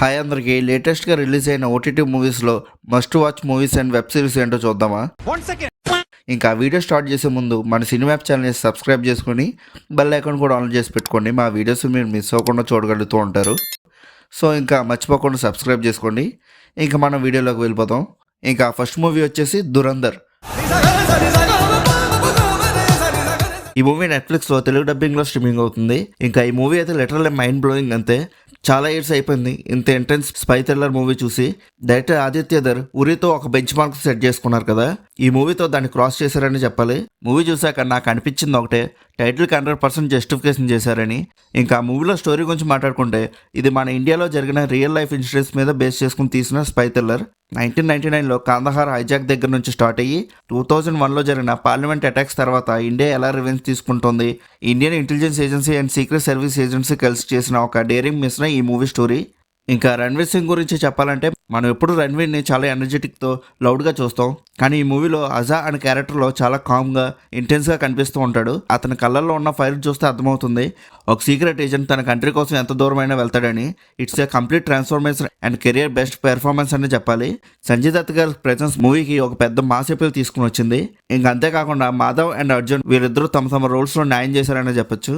Hi అందరికి లేటెస్ట్గా release అయిన ఓటీటీ మూవీస్లో must watch movies and web series ఏంటో చూద్దామా. ఇంకా వీడియో స్టార్ట్ చేసే ముందు మన సినిమా ఛానల్ని సబ్స్క్రైబ్ చేసుకుని బెల్ ఐకాన్ కూడా ఆన్ చేసి పెట్టుకోండి. మా వీడియోస్ మీరు మిస్ అవ్వకుండా చూడగలుగుతూ ఉంటారు. సో ఇంకా మర్చిపోకుండా సబ్స్క్రైబ్ చేసుకోండి. ఇంకా మనం వీడియోలోకి వెళ్ళిపోతాం. ఇంకా ఫస్ట్ మూవీ వచ్చేసి దురంధర్. ఈ మూవీ నెట్ఫ్లిక్స్లో తెలుగు డబ్బింగ్లో స్ట్రీమింగ్ అవుతుంది. ఇంకా ఈ మూవీ అయితే లిటరల్లీ మైండ్ బ్లోయింగ్. అంతే, చాలా ఇయర్స్ అయిపోయింది ఇంత ఇంటెన్స్ స్పై థ్రిల్లర్ మూవీ చూసి. డైరెక్టర్ ఆదిత్యధర్ ఉరితో ఒక బెంచ్ మార్క్ సెట్ చేసుకున్నారు కదా, ఈ మూవీతో దాన్ని క్రాస్ చేశారని చెప్పాలి. మూవీ చూసాక నాకు అనిపించింది ఒకటే, టైటిల్కి 100% జస్టిఫికేషన్ చేశారని. ఇంకా మూవీలో స్టోరీ గురించి మాట్లాడుకుంటే ఇది మన ఇండియాలో జరిగిన రియల్ లైఫ్ ఇన్సిడెంట్స్ మీద బేస్ చేసుకుని తీసిన స్పై థ్రిల్లర్. 1999లో కాందహార్ హైజాక్ దగ్గర నుంచి స్టార్ట్ అయ్యి 2001లో జరిగిన పార్లమెంట్ అటాక్స్ తర్వాత ఇండియా ఎలా రివెంజ్ తీసుకుంటుంది, Indian intelligence agency and secret service agency కలిసి చేసిన ఒక డేరింగ్ మిషన్ ఈ మూవీ స్టోరీ. ఇంకా రణ్వీర్ సింగ్ గురించి చెప్పాలంటే మనం ఎప్పుడు రణ్వీర్ని చాలా ఎనర్జెటిక్తో లౌడ్గా చూస్తాం, కానీ ఈ మూవీలో అజా అనే క్యారెక్టర్లో చాలా కామ్గా ఇంటెన్స్గా కనిపిస్తూ ఉంటాడు. అతని కళ్ళల్లో ఉన్న ఫైర్ చూస్తే అర్థమవుతుంది ఒక సీక్రెట్ ఏజెంట్ తన కంట్రీ కోసం ఎంత దూరమైనా వెళ్తాడని. It's a complete transformation and career best performance అని చెప్పాలి. సంజయ్ దత్ గారి ప్రెజెన్స్ మూవీకి ఒక పెద్ద మాస్ అపీల్ తీసుకుని వచ్చింది. ఇంకా అంతేకాకుండా మాధవ్ అండ్ అర్జున్ వీరిద్దరూ తమ తమ రోల్స్లో న్యాయం చేశారని చెప్పొచ్చు.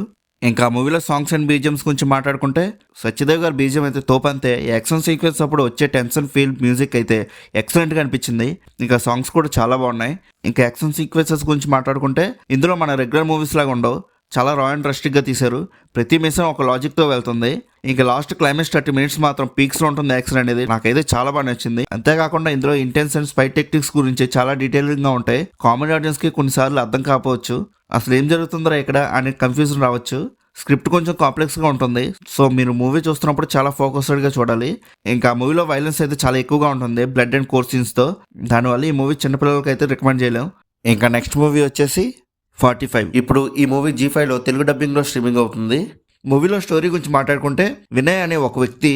ఇంకా మూవీలో సాంగ్స్ అండ్ బీజిఎమ్స్ గురించి మాట్లాడుకుంటే సత్యదేవ్ గారి బీజిఎం అయితే తోపంతే. యాక్షన్ సీక్వెన్స్ అప్పుడు వచ్చే టెన్షన్ ఫీల్ మ్యూజిక్ అయితే ఎక్సలెంట్గా అనిపించింది. ఇంకా సాంగ్స్ కూడా చాలా బాగున్నాయి. ఇంకా యాక్షన్ సీక్వెన్సెస్ గురించి మాట్లాడుకుంటే ఇందులో మన రెగ్యులర్ మూవీస్ లాగా ఉండవు, చాలా రా అండ్ రస్టిక్గా తీశారు. ప్రతి మిషన్ ఒక లాజిక్తో వెళ్తుంది. ఇంకా లాస్ట్ క్లైమాక్స్ 30 minutes మాత్రం పీక్స్లో ఉంటుంది యాక్షన్ అనేది. నాకైతే చాలా బాగా నచ్చింది. అంతేకాకుండా ఇందులో ఇంటెన్స్ అండ్ స్పై టెక్నిక్స్ గురించి చాలా డీటెయిలింగ్గా ఉంటాయి. కామన్ ఆడియన్స్కి కొన్నిసార్లు అర్థం కాకపోవచ్చు, అసలు ఏం జరుగుతుందో ఇక్కడ అనే కన్ఫ్యూజన్ రావచ్చు. స్క్రిప్ట్ కొంచెం కాంప్లెక్స్గా ఉంటుంది, సో మీరు మూవీ చూస్తున్నప్పుడు చాలా ఫోకస్డ్గా చూడాలి. ఇంకా మూవీలో వైలెన్స్ అయితే చాలా ఎక్కువగా ఉంటుంది, బ్లడ్ అండ్ కోర్ సీన్స్తో. దానివల్ల ఈ మూవీ చిన్నపిల్లలకి అయితే రికమెండ్ చేయలేం. ఇంకా నెక్స్ట్ మూవీ వచ్చేసి 45. ఇప్పుడు ఈ మూవీ G5లో తెలుగు డబ్బింగ్లో స్ట్రీమింగ్ అవుతుంది. మూవీలో స్టోరీ గురించి మాట్లాడుకుంటే వినయ్ అనే ఒక వ్యక్తి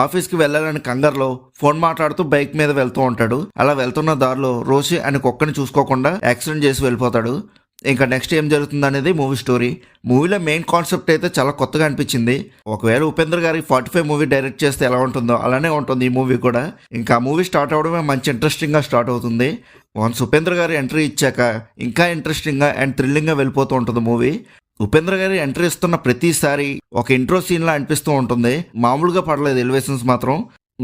ఆఫీస్కి వెళ్ళాలని కంగారులో ఫోన్ మాట్లాడుతూ బైక్ మీద వెళ్తూ ఉంటాడు. అలా వెళ్తున్న దారిలో రోషి అనే కుక్కని చూసుకోకుండా యాక్సిడెంట్ చేసి వెళ్ళిపోతాడు. ఇంకా నెక్స్ట్ ఏం జరుగుతుంది అనేది మూవీ స్టోరీ. మూవీలో మెయిన్ కాన్సెప్ట్ అయితే చాలా కొత్తగా అనిపించింది. ఒకవేళ ఉపేంద్ర గారి 45 మూవీ డైరెక్ట్ చేస్తే ఎలా ఉంటుందో అలానే ఉంటుంది ఈ మూవీ కూడా. ఇంకా మూవీ స్టార్ట్ అవడమే మంచి ఇంట్రెస్టింగ్గా స్టార్ట్ అవుతుంది. వన్స్ ఉపేంద్ర గారి ఎంట్రీ ఇచ్చాక ఇంకా ఇంట్రెస్టింగ్గా అండ్ థ్రిల్లింగ్గా వెళ్ళిపోతూ ఉంటుంది మూవీ. ఉపేంద్ర గారి ఎంట్రీ ఇస్తున్న ప్రతిసారి ఒక ఇంట్రో సీన్లా అనిపిస్తూ ఉంటుంది, మామూలుగా పడలేదు ఎలివేషన్స్ మాత్రం.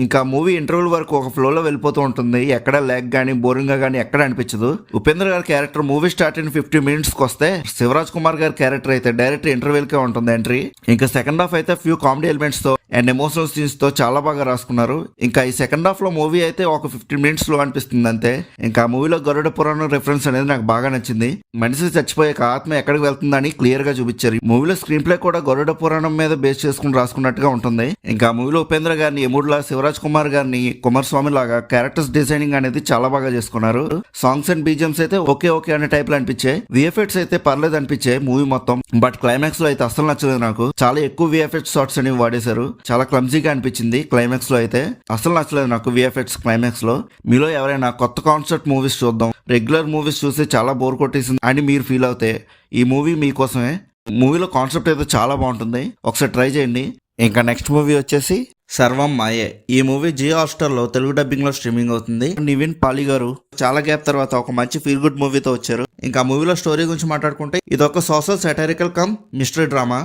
ఇంకా మూవీ ఇంటర్వ్యూల వరకు ఒక ఫ్లోలో వెళ్ళిపోతూ ఉంటుంది, ఎక్కడ ల్యాగ్ కానీ బోరింగ్గా కానీ ఎక్కడ అనిపించదు. ఉపేంద్ర గారి క్యారెక్టర్ మూవీ స్టార్ట్ అయిన 50 minutesకి వస్తే శివరాజ్ కుమార్ గారి క్యారెక్టర్ అయితే డైరెక్ట్ ఇంటర్వ్యూలకే ఉంటుంది ఎంట్రీ. ఇంకా సెకండ్ హాఫ్ అయితే ఫ్యూ కామెడీ ఎలిమెంట్స్తో అండ్ ఎమోషనల్ సీన్స్తో చాలా బాగా రాసుకున్నారు. ఇంకా ఈ సెకండ్ హాఫ్లో మూవీ అయితే ఒక 15 minutes లో అనిపిస్తుంది అంతే. ఇంకా మూవీలో గరుడ పురాణం రెఫరెన్స్ అనేది నాకు బాగా నచ్చింది. మనిషి చచ్చిపోయాక ఆత్మ ఎక్కడికి వెళ్తుందని క్లియర్గా చూపించారు. మూవీలో స్క్రీన్ ప్లే కూడా గరుడ పురాణం మీద బేస్ చేసుకుని రాసుకున్నట్టుగా ఉంటుంది. ఇంకా మూవీలో ఉపేంద్ర గారిని ఎముడులా, శివరాజ్ కుమార్ గారిని కుమారస్వామి లాగా క్యారెక్టర్స్ డిజైనింగ్ అనేది చాలా బాగా చేసుకున్నారు. సాంగ్స్ అండ్ బీజిఎమ్స్ అయితే ఓకే అనే టైప్ లో అనిపించాయి. విఎఫ్ఎక్స్ అయితే పర్లేదు అనిపించాయి మూవీ మొత్తం. బట్ క్లైమాక్స్ లో అయితే అసలు నచ్చలేదు నాకు. చాలా ఎక్కువ విఎఫ్ఎక్స్ షాట్స్ అనేవి వాడేశారు, చాలా క్లమ్జీగా అనిపించింది. క్లైమాక్స్ లో అయితే అసలు నచ్చలేదు నాకు విఎఫ్ఎక్స్ క్లైమాక్స్ లో. మీలో ఎవరైనా కొత్త కాన్సెప్ట్ మూవీస్ చూద్దాం, రెగ్యులర్ మూవీస్ చూసి చాలా బోర్ కొట్టేసింది అని మీరు ఫీల్ అవుతే ఈ మూవీ మీకోసమే. మూవీలో కాన్సెప్ట్ అయితే చాలా బాగుంటుంది, ఒకసారి ట్రై చేయండి. ఇంకా నెక్స్ట్ మూవీ వచ్చేసి సర్వం మాయే. ఈ మూవీ జియో హాట్‌స్టార్లో తెలుగు డబ్బింగ్లో స్ట్రీమింగ్ అవుతుంది. నివిన్ పాలి గారు చాలా గ్యాప్ తర్వాత ఒక మంచి ఫీల్ గుడ్ మూవీతో వచ్చారు. ఇంకా మూవీలో స్టోరీ గురించి మాట్లాడుకుంటే ఇది ఒక social satirical come mystery drama.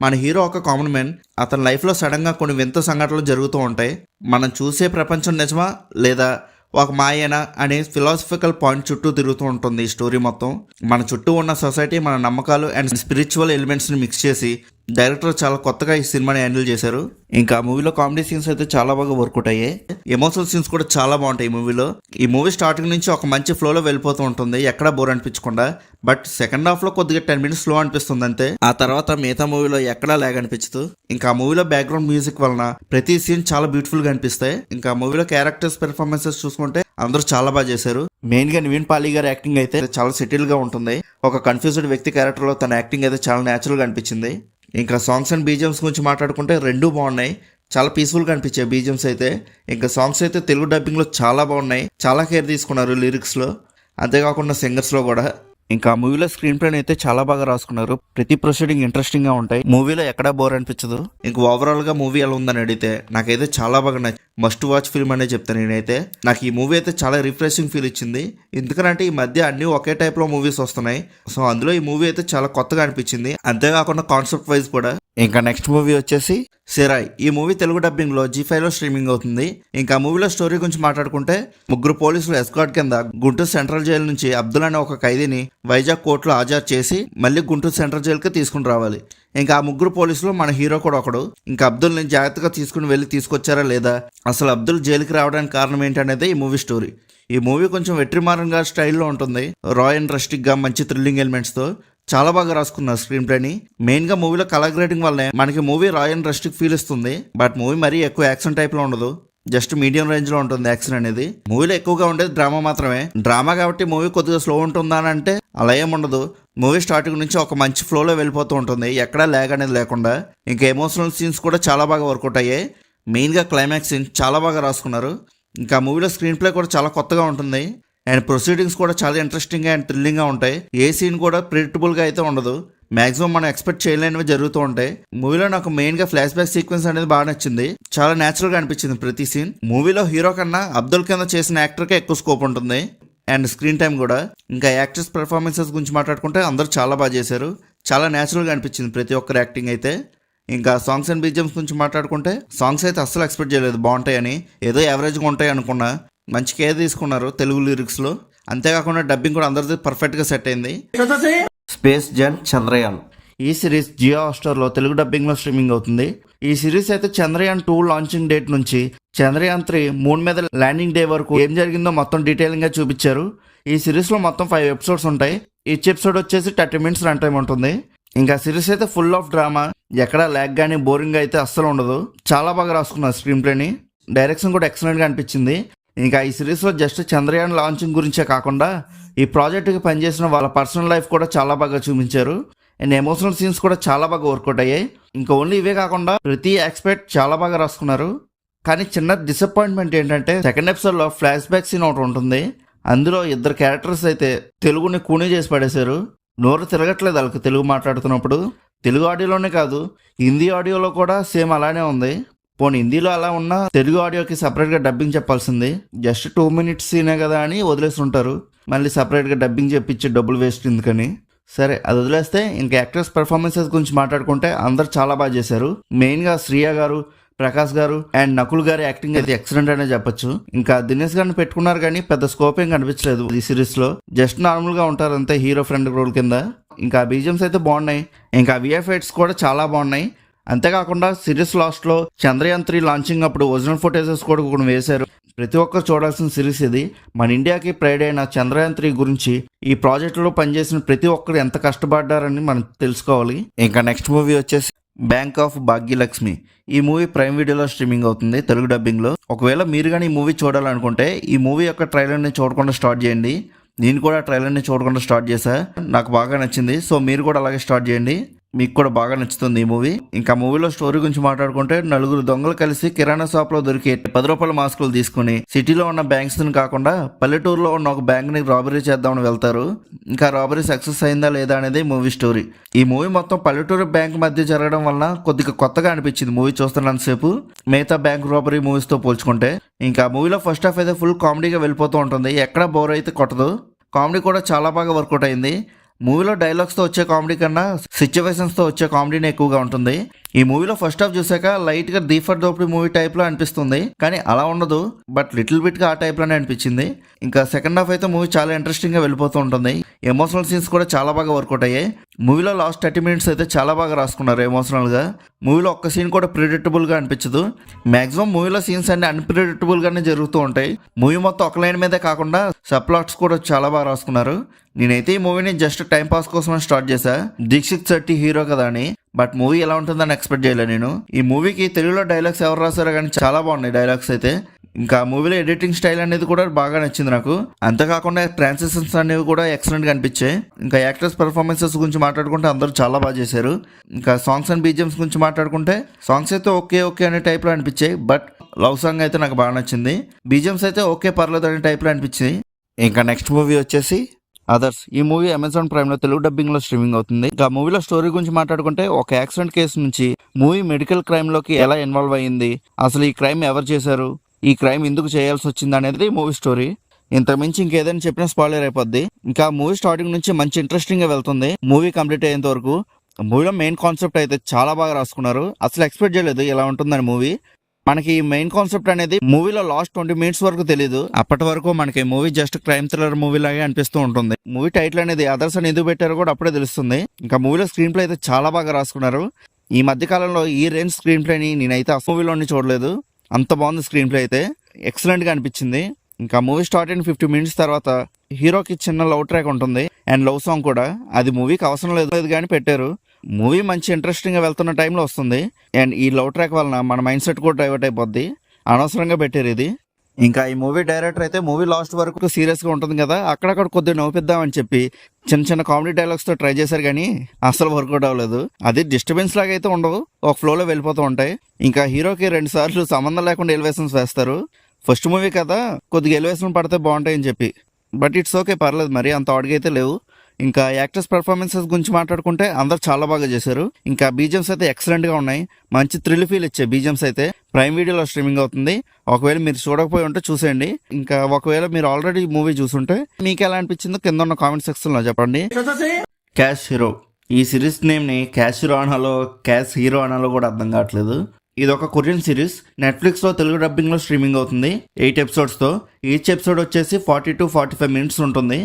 మన హీరో ఒక కామన్ మ్యాన్, అతని లైఫ్లో సడన్గా కొన్ని వింత సంఘటనలు జరుగుతూ ఉంటాయి. మనం చూసే ప్రపంచం నిజమా లేదా ఒక మాయేనా అనే ఫిలాసఫికల్ పాయింట్ చుట్టూ తిరుగుతూ ఉంటుంది ఈ స్టోరీ మొత్తం. మన చుట్టూ ఉన్న సొసైటీ, మన నమ్మకాలు అండ్ స్పిరిచువల్ ఎలిమెంట్స్ని మిక్స్ చేసి డైరెక్టర్ చాలా కొత్తగా ఈ సినిమాని హ్యాండిల్ చేశారు. ఇంకా మూవీలో కామెడీ సీన్స్ అయితే చాలా బాగా వర్కౌట్ అయ్యాయి. ఎమోషనల్ సీన్స్ కూడా చాలా బాగుంటాయి ఈ మూవీలో. ఈ మూవీ స్టార్టింగ్ నుంచి ఒక మంచి ఫ్లోలో వెళ్ళిపోతూ ఉంటుంది, ఎక్కడా బోర్ అనిపించకుండా. బట్ సెకండ్ హాఫ్లో కొద్దిగా 10 minutes స్లో అనిపిస్తుంది అంతే. ఆ తర్వాత మిగతా మూవీలో ఎక్కడా లాగ్ అనిపించదు. ఇంకా మూవీలో బ్యాక్గ్రౌండ్ మ్యూజిక్ వలన ప్రతి సీన్ చాలా బ్యూటిఫుల్గా అనిపిస్తాయి. ఇంకా మూవీలో క్యారెక్టర్స్ పెర్ఫార్మెన్సెస్ చూసుకుంటే అందరూ చాలా బాగా చేశారు. మెయిన్గా నివిన్ పాలి గారి యాక్టింగ్ అయితే చాలా సెటిల్గా ఉంటుంది. ఒక కన్ఫ్యూజ్డ్ వ్యక్తి క్యారెక్టర్లో తన యాక్టింగ్ అయితే చాలా న్యాచురల్గా అనిపించింది. ఇంకా సాంగ్స్ అండ్ బీజిఎమ్స్ గురించి మాట్లాడుకుంటే రెండూ బాగున్నాయి, చాలా పీస్ఫుల్గా అనిపించాయి బీజిఎమ్స్ అయితే. ఇంకా సాంగ్స్ అయితే తెలుగు డబ్బింగ్లో చాలా బాగున్నాయి, చాలా కేర్ తీసుకున్నారు లిరిక్స్లో, అంతేకాకుండా సింగర్స్లో కూడా. ఇంకా మూవీలో స్క్రీన్ ప్లే అయితే చాలా బాగా రాసుకున్నారు. ప్రతి ప్రొసీడింగ్ ఇంట్రెస్టింగ్ గా ఉంటాయి. మూవీలో ఎక్కడా బోర్ అనిపించదు. ఇంకా ఓవరాల్ గా మూవీ ఎలా ఉందని అడిగితే నాకైతే చాలా బాగా నచ్చింది. మస్ట్ వాచ్ ఫిల్మ్ అనే చెప్తాను నేనైతే. నాకు ఈ మూవీ అయితే చాలా రిఫ్రెషింగ్ ఫీల్ ఇచ్చింది. ఎందుకంటే ఈ మధ్య అన్ని ఒకే టైప్ లో మూవీస్ వస్తున్నాయి. సో అందులో ఈ మూవీ అయితే చాలా కొత్తగా అనిపించింది. అంతేకాకుండా కాన్సెప్ట్ వైజ్ కూడా. ఇంకా నెక్స్ట్ మూవీ వచ్చేసి సిరాయ్. ఈ మూవీ తెలుగు డబ్బింగ్ లో G5 లో స్ట్రీమింగ్ అవుతుంది. ఇంకా మూవీలో స్టోరీ గురించి మాట్లాడుకుంటే ముగ్గురు పోలీసులు ఎస్కార్ట్ కింద గుంటూరు సెంట్రల్ జైలు నుంచి అబ్దుల్ అనే ఒక ఖైదీని వైజాగ్ కోర్టులో హాజరు చేసి మళ్ళీ గుంటూరు సెంట్రల్ జైలుకి తీసుకుని రావాలి. ఇంకా ఆ ముగ్గురు పోలీసులు మన హీరో కూడా ఒకడు. ఇంకా అబ్దుల్ని జాగ్రత్తగా తీసుకుని వెళ్ళి తీసుకొచ్చారా లేదా, అసలు అబ్దుల్ జైలుకి రావడానికి కారణం ఏంటనేది ఈ మూవీ స్టోరీ. ఈ మూవీ కొంచెం వెట్రిమారన్ గారి స్టైల్లో ఉంటుంది. రాయ్ అండ్ రస్టిక్ గా మంచి థ్రిల్లింగ్ ఎలిమెంట్స్ తో చాలా బాగా రాసుకున్నారు స్క్రీన్ ప్లేని. మెయిన్ గా మూవీలో కలర్ గ్రేడింగ్ వల్లనే మనకి movie raw and rustic feel ఇస్తుంది. బట్ మూవీ మరీ ఎక్కువ యాక్షన్ టైప్ లో ఉండదు. జస్ట్ మీడియం రేంజ్ లో ఉంటుంది యాక్షన్ అనేది. మూవీలో ఎక్కువగా ఉండేది డ్రామా మాత్రమే. డ్రామా కాబట్టి మూవీ కొద్దిగా స్లో ఉంటుందా అని అంటే అలా ఏం ఉండదు. మూవీ స్టార్టింగ్ నుంచి ఒక మంచి ఫ్లోలో వెళ్ళిపోతూ ఉంటుంది. ఎక్కడా ల్యాగ్ అనేది లేకుండా. ఇంకా ఎమోషనల్ సీన్స్ కూడా చాలా బాగా వర్కౌట్ అయ్యాయి. మెయిన్ గా క్లైమాక్స్ సీన్ చాలా బాగా రాసుకున్నారు. ఇంకా మూవీలో స్క్రీన్ ప్లే కూడా చాలా కొత్తగా ఉంటుంది. అండ్ ప్రొసీడింగ్స్ కూడా చాలా ఇంట్రెస్టింగ్గా అండ్ థ్రిల్లింగ్గా ఉంటాయి. ఏ సీన్ కూడా ప్రిడిక్టబుల్గా అయితే ఉండదు. మాక్సిమం మనం ఎక్స్పెక్ట్ చేయలేనివి జరుగుతూ ఉంటాయి. మూవీలో నాకు మెయిన్గా ఫ్లాష్ బ్యాక్ సీక్వెన్స్ అనేది బాగా నచ్చింది. చాలా న్యాచురల్గా అనిపించింది ప్రతి సీన్. మూవీలో హీరో కన్నా అబ్దుల్ కింద చేసిన యాక్టర్కే ఎక్కువ స్కోప్ ఉంటుంది. అండ్ స్క్రీన్ టైం కూడా. ఇంకా యాక్టర్స్ పెర్ఫార్మెన్సెస్ గురించి మాట్లాడుకుంటే అందరూ చాలా బాగా చేశారు. చాలా న్యాచురల్గా అనిపించింది ప్రతి ఒక్కరు యాక్టింగ్ అయితే. ఇంకా సాంగ్స్ అండ్ బీజిఎమ్స్ గురించి మాట్లాడుకుంటే సాంగ్స్ అయితే అస్సలు ఎక్స్పెక్ట్ చేయలేదు బాగుంటాయని. ఏదో యావరేజ్గా ఉంటాయి అనుకున్నా. మంచి కేర్ తీసుకున్నారు తెలుగు లిరిక్స్లో. అంతేకాకుండా డబ్బింగ్ కూడా అందరిది పర్ఫెక్ట్గా సెట్ అయింది. స్పేస్ జన్ చంద్రయాన్ ఈ సిరీస్ జియో హాట్‌స్టార్లో తెలుగు డబ్బింగ్లో స్ట్రీమింగ్ అవుతుంది. ఈ సిరీస్ అయితే చంద్రయాన్ 2 లాంచింగ్ డేట్ నుంచి చంద్రయాన్ 3 మూన్ మీద ల్యాండింగ్ డే వరకు ఏం జరిగిందో మొత్తం డీటెయిలింగ్గా చూపించారు. ఈ సిరీస్లో మొత్తం 5 ఎపిసోడ్స్ ఉంటాయి. ఈచ్ ఎపిసోడ్ వచ్చేసి 30 minutes రన్ టైం ఉంటుంది. ఇంకా సిరీస్ అయితే ఫుల్ ఆఫ్ డ్రామా. ఎక్కడ ల్యాగ్ కానీ బోరింగ్ అయితే అస్సలు ఉండదు. చాలా బాగా రాసుకున్నారు స్క్రీన్ ప్లేని. డైరెక్షన్ కూడా ఎక్సలెంట్గా అనిపించింది. ఇంకా ఈ సిరీస్లో జస్ట్ చంద్రయాన్ లాంచింగ్ గురించే కాకుండా ఈ ప్రాజెక్టుకి పనిచేసిన వాళ్ళ పర్సనల్ లైఫ్ కూడా చాలా బాగా చూపించారు. అండ్ ఎమోషనల్ సీన్స్ కూడా చాలా బాగా వర్కౌట్ అయ్యాయి. ఇంకా ఓన్లీ ఇవే కాకుండా ప్రతి ఆస్పెక్ట్ చాలా బాగా రాసుకున్నారు. కానీ చిన్న డిసప్పాయింట్మెంట్ ఏంటంటే సెకండ్ ఎపిసోడ్లో ఫ్లాష్ బ్యాక్ సీన్ ఒకటి ఉంటుంది. అందులో ఇద్దరు క్యారెక్టర్స్ అయితే తెలుగుని కూనీ చేసి పడేశారు. నోరు తిరగట్లేదు వాళ్ళకి తెలుగు మాట్లాడుతున్నప్పుడు. తెలుగు ఆడియోలోనే కాదు హిందీ ఆడియోలో కూడా సేమ్ అలానే ఉంది. పోనీ హిందీలో అలా ఉన్నా తెలుగు ఆడియోకి సపరేట్గా డబ్బింగ్ చెప్పాల్సింది. జస్ట్ 2 minutes సీనే కదా అని వదిలేసి ఉంటారు. మళ్ళీ సపరేట్గా డబ్బింగ్ చెప్పించి డబ్బులు వేస్ట్ ఎందుకని. సరే అది వదిలేస్తే ఇంకా యాక్టర్స్ పెర్ఫార్మెన్సెస్ గురించి మాట్లాడుకుంటే అందరు చాలా బాగా చేశారు. మెయిన్గా శ్రియా గారు, ప్రకాష్ గారు అండ్ నకుల్ గారి యాక్టింగ్ అయితే ఎక్సలెంట్ అనే చెప్పొచ్చు. ఇంకా దినేష్ గారిని పెట్టుకున్నారు కానీ పెద్ద స్కోప్ ఏం కనిపించలేదు ఈ సిరీస్లో. జస్ట్ నార్మల్గా ఉంటారు అంతే హీరో ఫ్రెండ్ రోల్ కింద. ఇంకా బీజిఎమ్స్ అయితే బాగున్నాయి. ఇంకా VFX కూడా చాలా బాగున్నాయి. అంతేకాకుండా సిరీస్ లాస్ట్లో చంద్రయాన్ 3 లాంచింగ్ అప్పుడు ఒరిజినల్ ఫుటేజెస్ కూడా కొన్ని వేశారు. ప్రతి ఒక్కరు చూడాల్సిన సిరీస్ ఇది. మన ఇండియాకి ప్రైడ్ అయిన చంద్రయాన్ 3 గురించి ఈ ప్రాజెక్టులో పనిచేసిన ప్రతి ఒక్కరు ఎంత కష్టపడ్డారని మనం తెలుసుకోవాలి. ఇంకా నెక్స్ట్ మూవీ వచ్చేసి బ్యాంక్ ఆఫ్ భాగ్యలక్ష్మి. ఈ మూవీ ప్రైమ్ వీడియోలో స్ట్రీమింగ్ అవుతుంది తెలుగు డబ్బింగ్లో. ఒకవేళ మీరు కానీ ఈ మూవీ చూడాలనుకుంటే ఈ మూవీ యొక్క ట్రైలర్ని చూడకుండా స్టార్ట్ చేయండి. నేను కూడా ట్రైలర్ని చూడకుండా స్టార్ట్ చేశా. నాకు బాగా నచ్చింది. సో మీరు కూడా అలాగే స్టార్ట్ చేయండి. మీకు కూడా బాగా నచ్చుతుంది ఈ మూవీ. ఇంకా మూవీలో స్టోరీ గురించి మాట్లాడుకుంటే నలుగురు దొంగలు కలిసి కిరాణా షాప్ లో దొరికే 10 రూపాయల మాస్కులు తీసుకుని సిటీలో ఉన్న బ్యాంక్స్ ని కాకుండా పల్లెటూరులో ఉన్న ఒక బ్యాంక్ ని రాబరీ చేద్దామని వెళ్తారు. ఇంకా రాబరీ సక్సెస్ అయిందా లేదా అనేది మూవీ స్టోరీ. ఈ మూవీ మొత్తం పల్లెటూరు బ్యాంక్ మధ్య జరగడం వల్ల కొద్దిగా కొత్తగా అనిపించింది మూవీ చూస్తున్నంతసేపు మిగతా బ్యాంక్ రాబరీ మూవీస్ తో పోల్చుకుంటే. ఇంకా మూవీలో ఫస్ట్ హాఫ్ అయితే ఫుల్ కామెడీగా వెళ్ళిపోతూ ఉంటుంది. ఎక్కడ బోర్ అయితే కొట్టదు. కామెడీ కూడా చాలా బాగా వర్కౌట్ అయింది. మూవీలో డైలాగ్స్తో వచ్చే కామెడీ కన్నా సిచ్యువేషన్స్తో వచ్చే కామెడీనే ఎక్కువగా ఉంటుంది. ఈ మూవీలో ఫస్ట్ హాఫ్ చూసాక లైట్గా దీఫర్ దోపిడీ మూవీ టైప్లో అనిపిస్తుంది. కానీ అలా ఉండదు. బట్ లిటిల్ బిట్గా ఆ టైప్లోనే అనిపించింది. ఇంకా సెకండ్ హాఫ్ అయితే మూవీ చాలా ఇంట్రెస్టింగ్గా వెళ్ళిపోతూ ఉంటుంది. ఎమోషనల్ సీన్స్ కూడా చాలా బాగా వర్కౌట్ అయ్యాయి. మూవీలో లాస్ట్ 30 minutes అయితే చాలా బాగా రాసుకున్నారు ఎమోషనల్గా. మూవీలో ఒక్క సీన్ కూడా ప్రిడిక్టబుల్గా అనిపించదు. మ్యాక్సిమం మూవీలో సీన్స్ అన్ని అన్ప్రిడిక్టబుల్గానే జరుగుతూ ఉంటాయి. మూవీ మొత్తం ఒక లైన్ మీదే కాకుండా సబ్ ప్లాట్స్ కూడా చాలా బాగా రాసుకున్నారు. నేనైతే ఈ మూవీని జస్ట్ టైం పాస్ కోసం స్టార్ట్ చేశా. దీక్షిత్ శెట్టి హీరో కదా అని. బట్ మూవీ ఎలా ఉంటుందని ఎక్స్పెక్ట్ చేయలేదు నేను. ఈ మూవీకి తెలుగులో డైలాగ్స్ ఎవరు రాశారో కానీ చాలా బాగున్నాయి డైలాగ్స్ అయితే. ఇంకా మూవీలో ఎడిటింగ్ స్టైల్ అనేది కూడా బాగా నచ్చింది నాకు. అంతేకాకుండా ట్రాన్సిషన్స్ అనేవి కూడా ఎక్సలెంట్గా అనిపించాయి. ఇంకా యాక్టర్స్ పెర్ఫార్మెన్సెస్ గురించి మాట్లాడుకుంటే అందరూ చాలా బాగా చేశారు. ఇంకా సాంగ్స్ అండ్ బీజిఎమ్స్ గురించి మాట్లాడుకుంటే సాంగ్స్ అయితే ఓకే అనే టైప్లో అనిపించాయి. బట్ లవ్ సాంగ్ అయితే నాకు బాగా నచ్చింది. బీజిఎమ్స్ అయితే ఓకే పర్లేదు అనే టైప్లో అనిపించింది. ఇంకా నెక్స్ట్ మూవీ వచ్చేసి అదర్స్ ఈ మూవీ అమెజాన్ ప్రైమ్ లో తెలుగు డబ్బింగ్ లో స్ట్రీమింగ్ అవుతుంది. ఇంకా మూవీలో స్టోరీ గురించి మాట్లాడుకుంటే ఒక యాక్సిడెంట్ కేసు నుంచి మూవీ మెడికల్ క్రైమ్ లోకి ఎలా ఇన్వాల్వ్ అయ్యింది, అసలు ఈ క్రైమ్ ఎవరు చేశారు, ఈ క్రైమ్ ఎందుకు చేయాల్సి వచ్చింది అనేది మూవీ స్టోరీ. ఇంతకుమించి ఇంకేదైనా చెప్పినా స్పాయిలర్ అయిపోద్ది. ఇంకా మూవీ స్టార్టింగ్ నుంచి మంచి ఇంట్రెస్టింగ్ గా వెళ్తుంది. మూవీ కంప్లీట్ అయ్యేంత వరకు మూవీలో మెయిన్ కాన్సెప్ట్ అయితే చాలా బాగా రాసుకున్నారు. అసలు ఎక్స్పెక్ట్ చేయలేదు ఇలా ఉంటుందని మూవీ. మనకి ఈ మెయిన్ కాన్సెప్ట్ అనేది మూవీలో లాస్ట్ 20 minutes వరకు తెలియదు. అప్పటి వరకు మనకి movie just crime thriller movie లాగే అనిపిస్తూ ఉంటుంది. మూవీ టైటిల్ అనేది అదర్స్ అని ఎందుకు పెట్టారో కూడా అప్పుడే తెలుస్తుంది. ఇంకా మూవీలో స్క్రీన్ ప్లే అయితే చాలా బాగా రాసుకున్నారు. ఈ మధ్య కాలంలో ఈ రేంజ్ స్క్రీన్ ప్లేని నేనైతే ఆ మూవీలోని చూడలేదు. అంత బాగుంది స్క్రీన్ ప్లే అయితే, ఎక్సలెంట్ గా అనిపించింది. ఇంకా మూవీ స్టార్ట్ అయిన 50 minutes తర్వాత హీరోకి చిన్న లవ్ ట్రాక్ ఉంటుంది అండ్ లవ్ సాంగ్ కూడా. అది మూవీకి అవసరం లేదు కానీ పెట్టారు. మూవీ మంచి ఇంట్రెస్టింగ్ గా వెళ్తున్న టైంలో వస్తుంది అండ్ ఈ లవ్ ట్రాక్ వలన మన మైండ్ సెట్ కూడా డైవర్ట్ అయిపోద్ది. అనవసరంగా పెట్టారు ఇది. ఇంకా ఈ మూవీ డైరెక్టర్ అయితే మూవీ లాస్ట్ వరకు సీరియస్ గా ఉంటుంది కదా, అక్కడక్కడ కొద్దిగా నవ్వుపిద్దామని చెప్పి చిన్న చిన్న కామెడీ డైలాగ్స్ తో ట్రై చేశారు కానీ అసలు వర్కౌట్ అవ్వలేదు. అది డిస్టర్బెన్స్ లాగా అయితే ఉండవు, ఒక ఫ్లోలో వెళ్ళిపోతూ ఉంటాయి. ఇంకా హీరోకి 2 సార్లు సంబంధం లేకుండా ఎలివేషన్స్ వేస్తారు. ఫస్ట్ మూవీ కదా, కొద్దిగా ఎలివేషన్ పడితే బాగుంటాయని చెప్పి. బట్ ఇట్స్ ఓకే, పర్లేదు, మరి అంత అడిగైతే లేవు. ఇంకా యాక్టర్స్ పర్ఫార్మెన్సెస్ గురించి మాట్లాడుకుంటే అందరు చాలా బాగా చేశారు. ఇంకా బీజిఎమ్స్ అయితే ఎక్సలెంట్ గా ఉన్నాయి. మంచి థ్రిల్ ఫీల్ ఇచ్చే బీజిఎమ్స్ అయితే ప్రైమ్ వీడియోలో స్ట్రీమింగ్ అవుతుంది. ఒకవేళ మీరు చూడకపోయి ఉంటే చూసేయండి. ఇంకా ఒకవేళ మీరు ఆల్రెడీ మూవీ చూసుంటే మీకు ఎలా అనిపించిందో కింద ఉన్న కామెంట్ సెక్షన్ లో చెప్పండి. క్యాష్ హీరో, ఈ సిరీస్ నేమ్ ని క్యాష్ హీరో అనాలో క్యాష్ హీరో అనాలో కూడా అర్థం కావట్లేదు. ఇది ఒక కొరియన్ సిరీస్, నెట్ఫ్లిక్స్ లో తెలుగు డబ్బింగ్ లో స్ట్రీమింగ్ అవుతుంది 8 episodes తో. ఈచ్ ఎపిసోడ్ వచ్చేసి 40 to 45 minutes ఉంటుంది.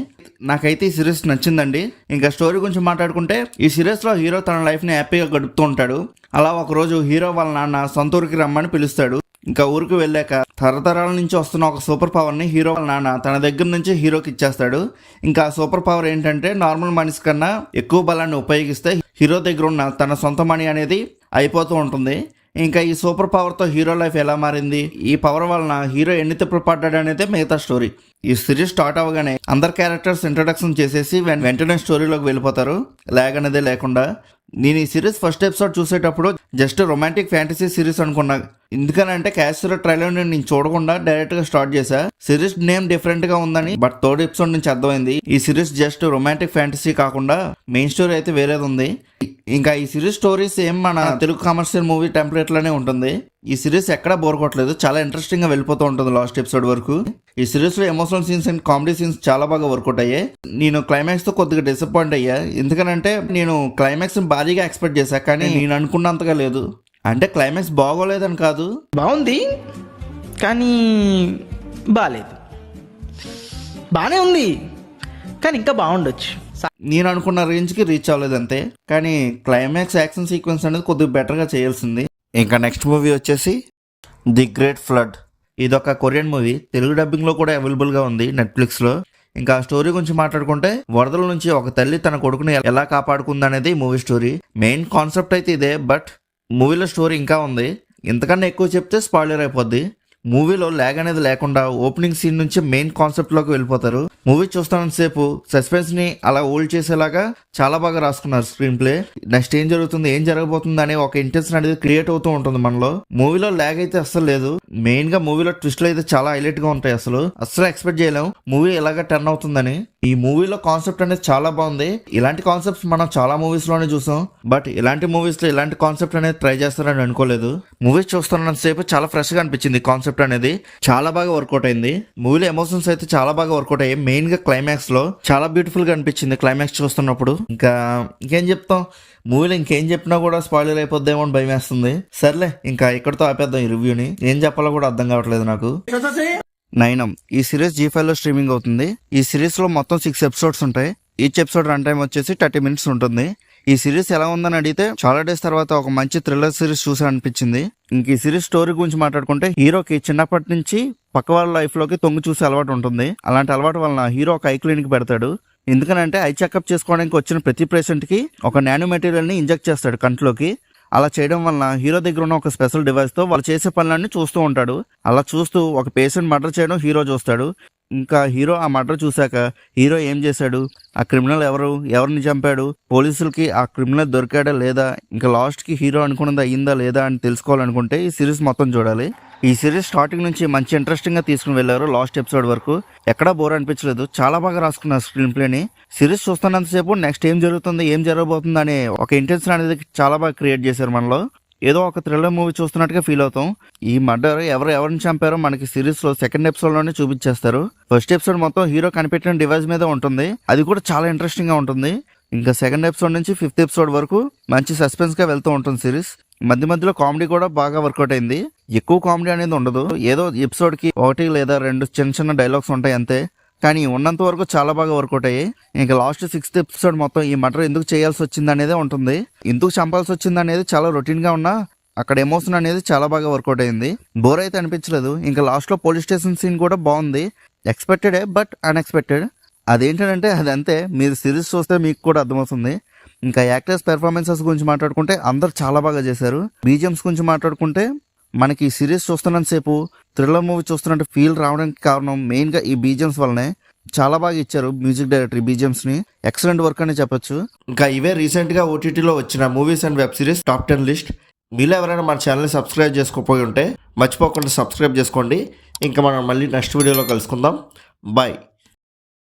నాకైతే ఈ సిరీస్ నచ్చిందండి. ఇంకా స్టోరీ గురించి మాట్లాడుకుంటే ఈ సిరీస్ లో హీరో తన లైఫ్ ని హ్యాపీగా గడుపుతూ ఉంటాడు. అలా ఒక రోజు హీరో వాళ్ళ నాన్న సొంత ఊరికి రమ్మని పిలుస్తాడు. ఇంకా ఊరికి వెళ్ళాక తరతరాల నుంచి వస్తున్న ఒక సూపర్ పవర్ ని హీరో వాళ్ళ నాన్న తన దగ్గర నుంచి హీరోకి ఇచ్చేస్తాడు. ఇంకా సూపర్ పవర్ ఏంటంటే నార్మల్ మనిషి కన్నా ఎక్కువ బలాన్ని ఉపయోగిస్తే హీరో దగ్గర ఉన్న తన సొంత మనీ అనేది అయిపోతూ ఉంటుంది. ఇంకా ఈ సూపర్ పవర్ తో హీరో లైఫ్ ఎలా మారింది, ఈ పవర్ వలన హీరో ఎన్ని తిప్పులు పడ్డాడు అనేది మిగతా స్టోరీ. ఈ సిరీస్ స్టార్ట్ అవ్వగానే అందరు క్యారెక్టర్స్ ఇంట్రడక్షన్ చేసేసి వెంటనే స్టోరీలోకి వెళ్ళిపోతారు, లాగ్ అనేదే లేకుండా. నేను ఈ సిరీస్ ఫస్ట్ ఎపిసోడ్ చూసేటప్పుడు జస్ట్ రొమాంటిక్ ఫ్యాంటసీ సిరీస్ అనుకున్నా. ఎందుకనంటే క్యాష్ ట్రైలర్ నేను చూడకుండా డైరెక్ట్ గా స్టార్ట్ చేశా. సిరీస్ నేమ్ డిఫరెంట్ గా ఉందని, బట్ 3rd episode నుంచి అర్థమైంది ఈ సిరీస్ జస్ట్ రొమాంటిక్ ఫ్యాంటసీ కాకుండా మెయిన్ స్టోరీ అయితే వేరేది ఉంది. ఇంకా ఈ సిరీస్ స్టోరీ సేమ్ మన తెలుగు కమర్షియల్ మూవీ టెంప్లెట్ లోనే ఉంటుంది. ఈ సిరీస్ ఎక్కడా బోర్ కొట్టలేదు, చాలా ఇంట్రెస్టింగ్ గా వెళ్ళిపోతూ ఉంటుంది లాస్ట్ ఎపిసోడ్ వరకు. ఈ సిరీస్ లో emotional scenes and comedy scenes చాలా బాగా వర్కౌట్ అయ్యాయి. నేను క్లైమాక్స్ తో కొద్దిగా డిసప్పాయింట్ అయ్యా. ఎందుకనంటే నేను క్లైమాక్స్ భారీగా ఎక్స్పెక్ట్ చేశా, కానీ నేను అనుకున్నంతగా లేదు. అంటే క్లైమాక్స్ బాగోలేదని కాదు, బాగుంది కానీ బాగాలేదు. బాగానే ఉంది కానీ ఇంకా బాగుండొచ్చు. నేను అనుకున్న రేంజ్ కి రీచ్ అవ్వలేదు అంతే. కానీ క్లైమాక్స్ యాక్షన్ సీక్వెన్స్ అనేది కొద్దిగా బెటర్ గా చేయాల్సింది. ఇంకా నెక్స్ట్ మూవీ వచ్చేసి ది గ్రేట్ ఫ్లడ్. ఇది ఒక కొరియన్ మూవీ, తెలుగు డబ్బింగ్ లో కూడా అవైలబుల్ గా ఉంది నెట్ఫ్లిక్స్ లో. ఇంకా స్టోరీ గురించి మాట్లాడుకుంటే వరదల నుంచి ఒక తల్లి తన కొడుకుని ఎలా కాపాడుకుంది అనేది మూవీ స్టోరీ. మెయిన్ కాన్సెప్ట్ అయితే ఇదే, బట్ మూవీలో స్టోరీ ఇంకా ఉంది. ఇంతకన్నా ఎక్కువ చెప్తే స్పాయిలర్ అయిపోద్ది. మూవీలో లాగ్ అనేది లేకుండా ఓపెనింగ్ సీన్ నుంచి మెయిన్ కాన్సెప్ట్ లోకి వెళ్ళిపోతారు. మూవీ చూస్తున్నంత సేపు సస్పెన్స్ ని అలా హోల్డ్ చేసేలాగా చాలా బాగా రాసుకున్నారు స్క్రీన్ ప్లే. నెక్స్ట్ ఏం జరుగుతుంది, ఏం జరగబోతుంది అనే ఒక ఇంటెన్షన్ అనేది క్రియేట్ అవుతూ ఉంటుంది మనలో. మూవీలో లాగ్ అయితే అస్సలు లేదు. మెయిన్ గా మూవీలో ట్విస్ట్లు అయితే చాలా హైలైట్ గా ఉంటాయి. అస్సలు ఎక్స్పెక్ట్ చేయలేము మూవీ ఎలాగ టర్న్ అవుతుందని. ఈ మూవీలో కాన్సెప్ట్ అనేది చాలా బాగుంది. ఇలాంటి కాన్సెప్ట్స్ మనం చాలా మూవీస్ లోనే చూసాం, బట్ ఇలాంటి మూవీస్ లో ఇలాంటి కాన్సెప్ట్ అనేది ట్రై చేస్తారని అనుకోలేదు. మూవీస్ చూస్తున్నంత సేపు చాలా ఫ్రెష్ గా అనిపించింది. కాన్సెప్ట్ అనేది చాలా బాగా వర్కౌట్ అయింది. మూవీలో ఎమోషన్స్ అయితే చాలా బాగా వర్కౌట్ అయ్యాయి. మెయిన్ గా క్లైమాక్స్ లో చాలా బ్యూటిఫుల్ గా అనిపించింది క్లైమాక్స్ చూస్తున్నప్పుడు. ఇంకేం చెప్తాం, మూవీలో ఇంకేం చెప్పినా కూడా స్పాయిలర్ అయిపోద్దేమో అని భయం వేస్తుంది. సర్లే, ఇంకా ఇక్కడతో ఆపేద్దాం ఈ రివ్యూని. ఏం చెప్పాలో కూడా అర్థం కావట్లేదు నాకు. నైనం ఈ సిరీస్ G5 లో స్ట్రీమింగ్ అవుతుంది. ఈ సిరీస్ లో మొత్తం 6 episodes ఉంటాయి. ఈచ్ ఎపిసోడ్ రన్ టైం వచ్చేసి 30 minutes ఉంటుంది. ఈ సిరీస్ ఎలా ఉందని అడిగితే చాలా డేస్ తర్వాత ఒక మంచి థ్రిల్లర్ సిరీస్ చూసా అనిపించింది. ఇంక ఈ సిరీస్ స్టోరీ గురించి మాట్లాడుకుంటే హీరోకి చిన్నప్పటి నుంచి పక్క వాళ్ళ లైఫ్ లోకి తొంగి చూసే అలవాటు ఉంటుంది. అలాంటి అలవాటు వలన హీరో ఒక ఐ క్లినిక్ పెడతాడు. ఎందుకనంటే ఐ చెకప్ చేసుకోవడానికి వచ్చిన ప్రతి పేషెంట్ కి ఒక నానో మెటీరియల్ ని ఇంజెక్ట్ చేస్తాడు కంట్లోకి. అలా చేయడం వలన హీరో దగ్గర ఉన్న ఒక స్పెషల్ డివైస్ తో వాళ్ళు చేసే పనులన్నీ చూస్తూ ఉంటాడు. అలా చూస్తూ ఒక పేషెంట్ మర్డర్ చేయడం హీరో చూస్తాడు. ఇంకా హీరో ఆ మర్డర్ చూశాక హీరో ఏం చేశాడు, ఆ క్రిమినల్ ఎవరిని చంపాడు, పోలీసులకి ఆ క్రిమినల్ దొరికాడా లేదా, ఇంకా లాస్ట్ కి హీరో అనుకున్నది అయ్యిందా లేదా అని తెలుసుకోవాలనుకుంటే ఈ సిరీస్ మొత్తం చూడాలి. ఈ సిరీస్ స్టార్టింగ్ నుంచి మంచి ఇంట్రెస్టింగ్ గా తీసుకుని వెళ్ళారు. లాస్ట్ ఎపిసోడ్ వరకు ఎక్కడా బోర్ అనిపించలేదు. చాలా బాగా రాసుకున్నారు స్క్రీన్ ప్లేని. సిరీస్ చూస్తున్నంతసేపు నెక్స్ట్ ఏం జరుగుతుంది, ఏం జరగబోతుంది అనే ఒక ఇంటెన్షన్ అనేది చాలా బాగా క్రియేట్ చేశారు మనలో. ఏదో ఒక థ్రిల్లర్ మూవీ చూస్తున్నట్టుగా ఫీల్ అవుతాం. ఈ మర్డర్ ఎవరిని చంపారో మనకి సిరీస్ లో సెకండ్ ఎపిసోడ్ లోనే చూపించేస్తారు. ఫస్ట్ ఎపిసోడ్ మొత్తం హీరో కనిపెట్టిన డివైస్ మీద ఉంటుంది. అది కూడా చాలా ఇంట్రెస్టింగ్ గా ఉంటుంది. ఇంకా సెకండ్ ఎపిసోడ్ నుంచి ఫిఫ్త్ ఎపిసోడ్ వరకు మంచి సస్పెన్స్ గా వెళ్తూ ఉంటుంది సిరీస్. మధ్య మధ్యలో కామెడీ కూడా బాగా వర్కౌట్ అయింది. ఎక్కువ కామెడీ అనేది ఉండదు. ఏదో ఎపిసోడ్ కి 1 లేదా 2 చిన్న చిన్న డైలాగ్స్ ఉంటాయి అంతే. కానీ ఉన్నంత వరకు చాలా బాగా వర్కౌట్ అయ్యాయి. ఇంకా లాస్ట్ 6th ఎపిసోడ్ మొత్తం ఈ మర్డర్ ఎందుకు చేయాల్సి వచ్చింది అనేదే ఉంటుంది. ఎందుకు చంపాల్సి వచ్చింది అనేది చాలా రొటీన్ గా ఉన్నా అక్కడ ఎమోషన్ అనేది చాలా బాగా వర్కౌట్ అయింది. బోర్ అయితే అనిపించలేదు. ఇంకా లాస్ట్ లో పోలీస్ స్టేషన్ సీన్ కూడా బాగుంది. ఎక్స్పెక్టెడే బట్ అన్ఎక్స్పెక్టెడ్. అదేంటంటే అదంతే. మీరు సిరీస్ చూస్తే మీకు కూడా అర్థమవుతుంది. ఇంకా యాక్టర్స్ పెర్ఫార్మెన్సెస్ గురించి మాట్లాడుకుంటే అందరు చాలా బాగా చేశారు. బీజిఎమ్స్ గురించి మాట్లాడుకుంటే మనకి ఈ సిరీస్ చూస్తున్నంతసేపు థ్రిల్లర్ మూవీ చూస్తున్నట్టు ఫీల్ రావడానికి కారణం మెయిన్ గా ఈ బీజిఎమ్స్ వల్లనే. చాలా బాగా ఇచ్చారు మ్యూజిక్ డైరెక్టర్ బీజిఎమ్స్ ని. ఎక్సలెంట్ వర్క్ అని చెప్పొచ్చు. ఇంకా ఇవే రీసెంట్ గా ఓటీటీలో వచ్చిన movies and web series top 10 list. మీలో ఎవరైనా మన ఛానల్ని సబ్స్క్రైబ్ చేసుకోకపోయి ఉంటే మర్చిపోకుండా సబ్స్క్రైబ్ చేసుకోండి. ఇంకా మనం మళ్ళీ నెక్స్ట్ వీడియోలో కలుసుకుందాం. బాయ్.